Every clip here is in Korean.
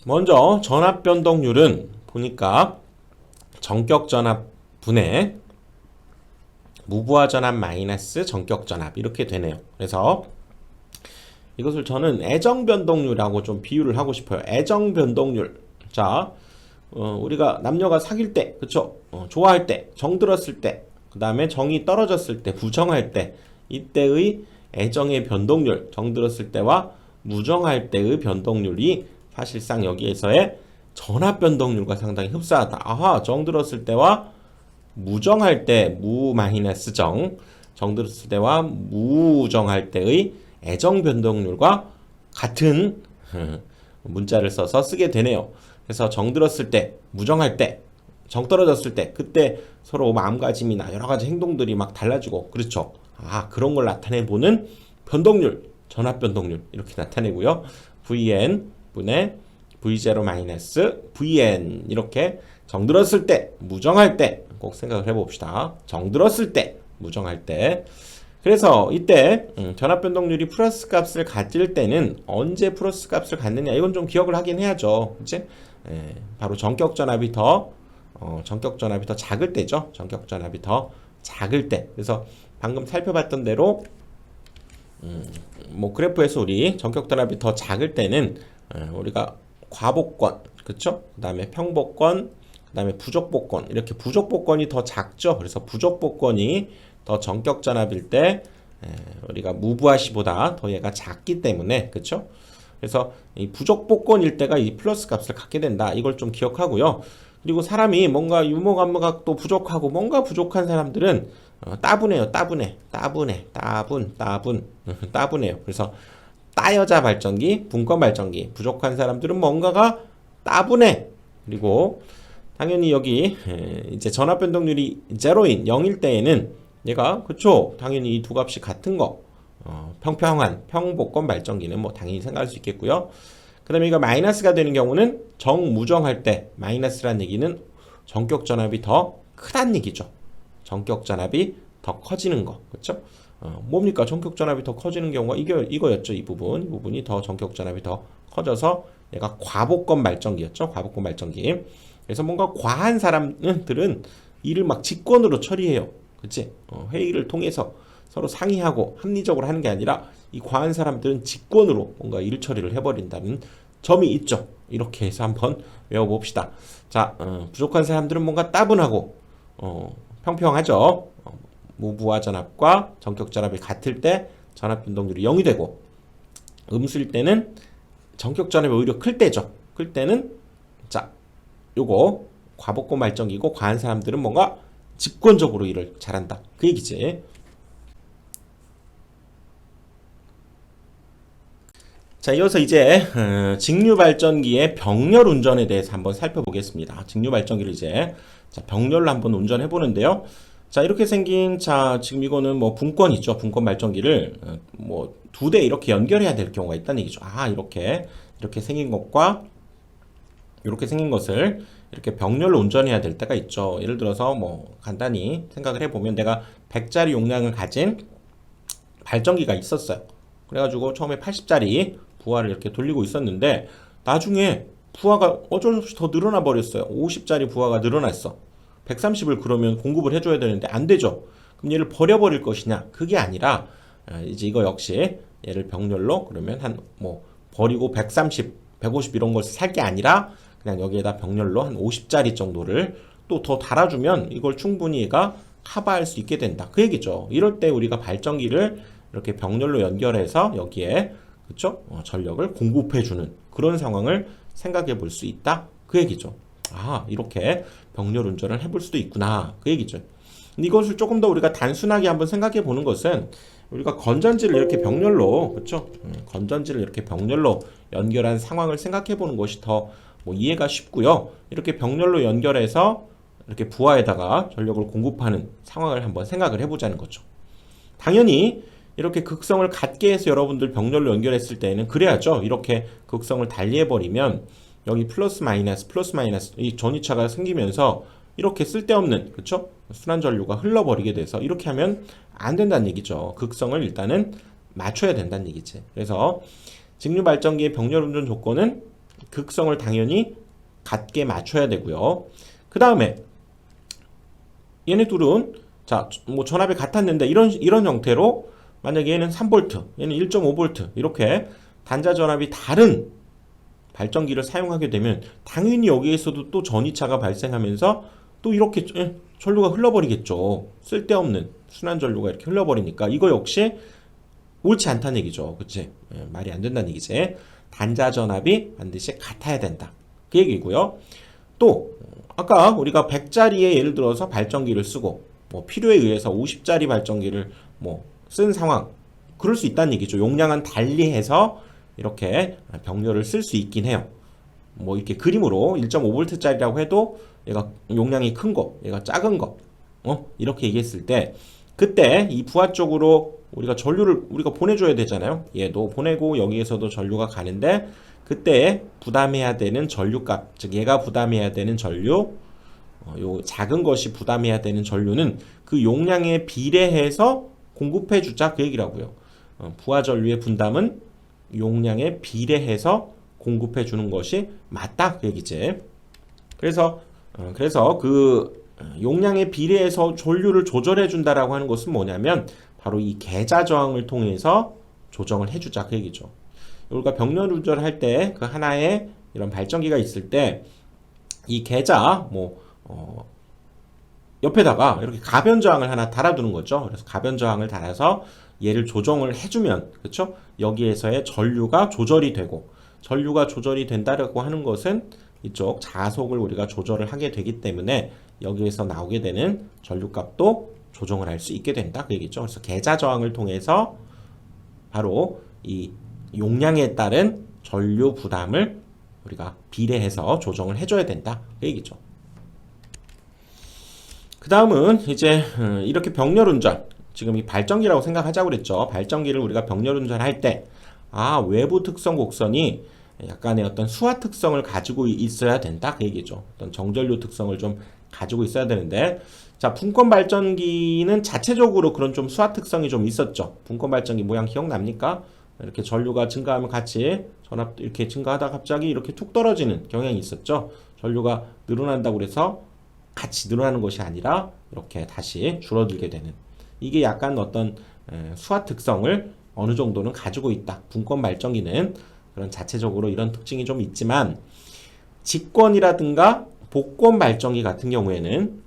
먼저 전압 변동률은 보니까 전격 전압 분의 무부하 전압 마이너스 전격 전압 이렇게 되네요. 그래서 이것을 저는 애정 변동률이라고 좀 비유를 하고 싶어요. 애정 변동률. 자, 우리가 남녀가 사귈 때, 그쵸? 좋아할 때, 정 들었을 때, 그 다음에 정이 떨어졌을 때, 부정할 때, 이때의 애정의 변동률, 정 들었을 때와 무정할 때의 변동률이 사실상 여기에서의 전압 변동률과 상당히 흡사하다. 아하, 정 들었을 때와 무정할 때, 무 마이너스 정, 정 들었을 때와 무정할 때의 애정 변동률과 같은 문자를 써서 쓰게 되네요. 그래서 정 들었을 때, 무정할 때, 정 떨어졌을 때, 그때 서로 마음가짐이나 여러 가지 행동들이 막 달라지고, 그렇죠. 아, 그런 걸 나타내보는 변동률, 전압 변동률, 이렇게 나타내고요. Vn 분의 V0 마이너스 Vn, 이렇게 정 들었을 때, 무정할 때, 꼭 생각을 해봅시다. 정 들었을 때, 무정할 때. 그래서 이때 전압 변동률이 플러스 값을 가질 때는 언제 플러스 값을 갖느냐, 이건 좀 기억을 하긴 해야죠. 그치? 바로 전격 전압이 더 작을 때죠. 전격 전압이 더 작을 때. 그래서 방금 살펴봤던 대로 뭐 그래프에서 우리 전격 전압이 더 작을 때는 우리가 과복권, 그쵸? 그 다음에 평복권, 그 다음에 부족복권, 이렇게 부족복권이 더 작죠. 그래서 부족복권이 더 전격 전압일 때 우리가 무부하시보다 더 얘가 작기 때문에, 그쵸? 그래서 이 부족복권일 때가 이 플러스 값을 갖게 된다. 이걸 좀 기억하고요. 그리고 사람이 뭔가 유머 감각도 부족하고 뭔가 부족한 사람들은 따분해요. 따분해요. 그래서 따여자 발전기, 분권 발전기. 부족한 사람들은 뭔가가 따분해. 그리고 당연히 여기 이제 전압 변동률이 0인 0일 때에는 얘가, 그쵸, 당연히 이 두 값이 같은 거, 평평한 평복권 발전기는 뭐 당연히 생각할 수 있겠고요. 그 다음에 이거 마이너스가 되는 경우는 정무정할 때, 마이너스란 얘기는 전격 전압이 더 크다는 얘기죠. 전격 전압이 더 커지는 거, 그쵸? 뭡니까? 전격 전압이 더 커지는 경우가 이거였죠. 이 부분이 더 전격 전압이 더 커져서 얘가 과복권 발전기였죠. 과복권 발전기. 그래서 뭔가 과한 사람들은 일을 막 직권으로 처리해요. 그치? 회의를 통해서 서로 상의하고 합리적으로 하는 게 아니라 이 과한 사람들은 직권으로 뭔가 일 처리를 해버린다는 점이 있죠. 이렇게 해서 한번 외워봅시다. 자, 부족한 사람들은 뭔가 따분하고 평평하죠. 무부하 전압과 전격 전압이 같을 때 전압 변동률이 0이 되고, 음수일 때는 전격 전압이 오히려 클 때죠. 클 때는 자, 요거 과복권 발전기고, 과한 사람들은 뭔가 직권적으로 일을 잘한다. 그 얘기지. 자, 이어서 이제 직류 발전기의 병렬 운전에 대해서 한번 살펴보겠습니다. 직류 발전기를 이제 병렬로 한번 운전해 보는데요. 자, 이렇게 생긴, 자, 지금 이거는 뭐 분권 있죠. 분권 발전기를 뭐 두 대 이렇게 연결해야 될 경우가 있다는 얘기죠. 아, 이렇게 생긴 것과 이렇게 생긴 것을 이렇게 병렬로 운전해야 될 때가 있죠. 예를 들어서 뭐 간단히 생각을 해보면, 내가 100짜리 용량을 가진 발전기가 있었어요. 그래가지고 처음에 80짜리 부하를 이렇게 돌리고 있었는데, 나중에 부하가 어쩔 수 없이 더 늘어나 버렸어요. 50짜리 부하가 늘어났어. 130을 그러면 공급을 해줘야 되는데 안 되죠. 그럼 얘를 버려버릴 것이냐? 그게 아니라 이제 이거 역시 얘를 병렬로, 그러면 한 뭐 버리고 130, 150 이런 걸 살 게 아니라 그냥 여기에다 병렬로 한 50짜리 정도를 또 더 달아주면 이걸 충분히 얘가 커버할 수 있게 된다. 그 얘기죠. 이럴 때 우리가 발전기를 이렇게 병렬로 연결해서 여기에, 그쵸? 전력을 공급해주는 그런 상황을 생각해 볼 수 있다. 그 얘기죠. 아, 이렇게 병렬 운전을 해볼 수도 있구나. 그 얘기죠. 근데 이것을 조금 더 우리가 단순하게 한번 생각해 보는 것은, 우리가 건전지를 이렇게 병렬로, 그쵸? 건전지를 이렇게 병렬로 연결한 상황을 생각해 보는 것이 더 뭐 이해가 쉽고요. 이렇게 병렬로 연결해서 이렇게 부하에다가 전력을 공급하는 상황을 한번 생각을 해보자는 거죠. 당연히 이렇게 극성을 갖게 해서 여러분들 병렬로 연결했을 때는 그래야죠. 이렇게 극성을 달리해버리면 여기 플러스 마이너스 이 전위차가 생기면서 이렇게 쓸데없는, 그쵸? 순환 전류가 흘러버리게 돼서 이렇게 하면 안 된다는 얘기죠. 극성을 일단은 맞춰야 된다는 얘기지. 그래서 직류 발전기의 병렬 운전 조건은 극성을 당연히 같게 맞춰야 되고요. 그 다음에 얘네 둘은 자, 뭐 전압이 같았는데 이런 형태로 만약에 얘는 3V, 얘는 1.5V 이렇게 단자 전압이 다른 발전기를 사용하게 되면 당연히 여기에서도 또 전이차가 발생하면서 또 이렇게 전류가 흘러버리겠죠. 쓸데없는 순환 전류가 이렇게 흘러버리니까 이거 역시 옳지 않다는 얘기죠. 그치? 말이 안 된다는 얘기지. 단자 전압이 반드시 같아야 된다. 그 얘기고요. 또 아까 우리가 100짜리의 예를 들어서 발전기를 쓰고 뭐 필요에 의해서 50짜리 발전기를 뭐 쓴 상황, 그럴 수 있다는 얘기죠. 용량은 달리해서 이렇게 병렬을 쓸 수 있긴 해요. 뭐 이렇게 그림으로 1.5V짜리라고 해도 얘가 용량이 큰 거, 얘가 작은 거, 이렇게 얘기했을 때 그때 이 부하 쪽으로 우리가 전류를 우리가 보내줘야 되잖아요. 얘도 보내고 여기에서도 전류가 가는데 그때 부담해야 되는 전류값, 즉 얘가 부담해야 되는 전류, 요 작은 것이 부담해야 되는 전류는 그 용량에 비례해서 공급해 주자 그 얘기라고요. 부하 전류의 분담은 용량에 비례해서 공급해 주는 것이 맞다 그 얘기지. 그래서 그 용량에 비례해서 전류를 조절해 준다라고 하는 것은 뭐냐면 바로 이 계자 저항을 통해서 조정을 해 주자 그 얘기죠. 우리가 병렬 운전을 할 때 그 하나의 이런 발전기가 있을 때 이 계자 옆에다가 이렇게 가변 저항을 하나 달아두는 거죠. 그래서 가변 저항을 달아서 얘를 조정을 해주면, 그렇죠? 여기에서의 전류가 조절이 되고, 전류가 조절이 된다라고 하는 것은 이쪽 자속을 우리가 조절을 하게 되기 때문에 여기에서 나오게 되는 전류값도 조정을 할 수 있게 된다 그 얘기죠. 그래서 계자 저항을 통해서 바로 이 용량에 따른 전류 부담을 우리가 비례해서 조정을 해줘야 된다 그 얘기죠. 그 다음은 이제 이렇게 병렬 운전, 지금 이 발전기라고 생각하자고 그랬죠. 발전기를 우리가 병렬 운전할 때 외부 특성 곡선이 약간의 어떤 수화 특성을 가지고 있어야 된다 그 얘기죠. 어떤 정전류 특성을 좀 가지고 있어야 되는데, 자, 분권 발전기는 자체적으로 그런 좀 수화 특성이 좀 있었죠. 분권 발전기 모양 기억납니까? 이렇게 전류가 증가하면 같이 전압도 이렇게 증가하다가 갑자기 이렇게 툭 떨어지는 경향이 있었죠. 전류가 늘어난다고 그래서 같이 늘어나는 것이 아니라 이렇게 다시 줄어들게 되는, 이게 약간 어떤 수화 특성을 어느 정도는 가지고 있다. 분권 발전기는 그런 자체적으로 이런 특징이 좀 있지만, 직권이라든가 복권 발전기 같은 경우에는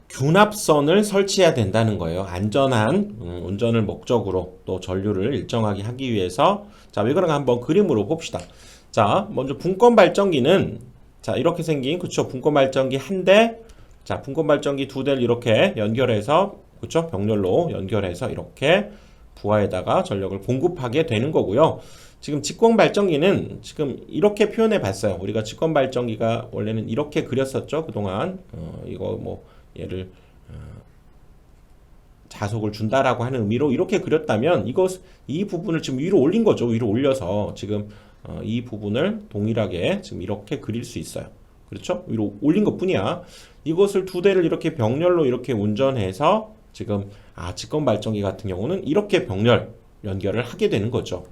균합선을 설치해야 된다는 거예요. 안전한 운전을 목적으로 또 전류를 일정하게 하기 위해서. 자, 왜 그런가 한번 그림으로 봅시다. 자, 먼저 분권 발전기는 자, 이렇게 생긴, 그쵸? 분권 발전기 한 대, 자, 분권 발전기 두 대를 이렇게 연결해서, 그쵸? 병렬로 연결해서 이렇게 부하에다가 전력을 공급하게 되는 거고요. 지금 직권 발전기는 지금 이렇게 표현해 봤어요. 우리가 직권 발전기가 원래는 이렇게 그렸었죠. 그동안. 이거 뭐, 얘를, 자속을 준다라고 하는 의미로 이렇게 그렸다면 이 부분을 지금 위로 올린 거죠. 위로 올려서 지금 이 부분을 동일하게 지금 이렇게 그릴 수 있어요. 그렇죠? 위로 올린 것 뿐이야. 이것을 두 대를 이렇게 병렬로 이렇게 운전해서 지금 직권 발전기 같은 경우는 이렇게 병렬 연결을 하게 되는 거죠.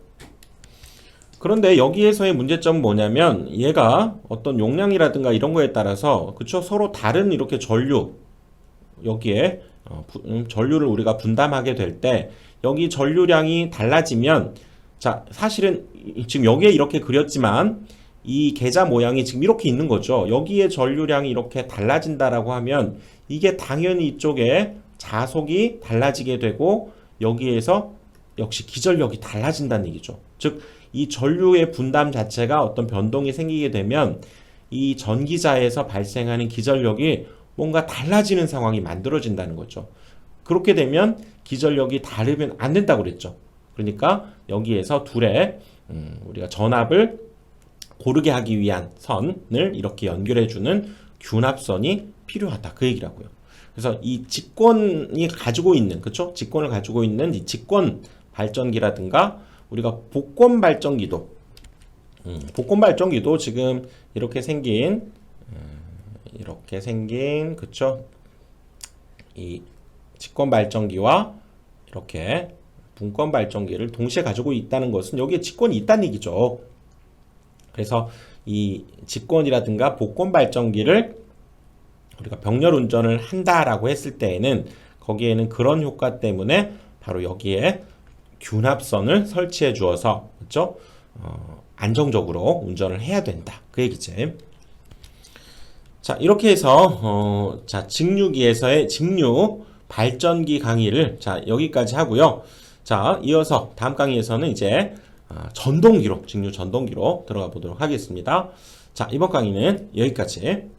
그런데 여기에서의 문제점은 뭐냐면 얘가 어떤 용량이라든가 이런 거에 따라서, 그쵸? 서로 다른 이렇게 전류, 여기에 전류를 우리가 분담하게 될 때 여기 전류량이 달라지면, 자, 사실은 지금 여기에 이렇게 그렸지만 이 계자 모양이 지금 이렇게 있는 거죠. 여기에 전류량이 이렇게 달라진다라고 하면 이게 당연히 이쪽에 자속이 달라지게 되고 여기에서 역시 기전력이 달라진다는 얘기죠. 즉, 이 전류의 분담 자체가 어떤 변동이 생기게 되면 이 전기자에서 발생하는 기전력이 뭔가 달라지는 상황이 만들어진다는 거죠. 그렇게 되면 기전력이 다르면 안 된다고 그랬죠. 그러니까 여기에서 둘의 우리가 전압을 고르게 하기 위한 선을 이렇게 연결해주는 균합선이 필요하다 그 얘기라고요. 그래서 이 직권이 가지고 있는, 그쵸? 직권을 가지고 있는 이 직권 발전기라든가 우리가 복권 발전기도 지금 이렇게 생긴 그쵸? 이 직권 발전기와 이렇게 분권 발전기를 동시에 가지고 있다는 것은 여기에 직권이 있다는 얘기죠. 그래서 이 직권이라든가 복권 발전기를 우리가 병렬 운전을 한다라고 했을 때에는 거기에는 그런 효과 때문에 바로 여기에 균합선을 설치해 주어서 그렇죠? 안정적으로 운전을 해야 된다. 그 얘기지. 자, 이렇게 해서 자, 직류기에서의 직류 발전기 강의를 자, 여기까지 하고요. 자, 이어서 다음 강의에서는 이제 전동기로, 직류 전동기로 들어가 보도록 하겠습니다. 자, 이번 강의는 여기까지.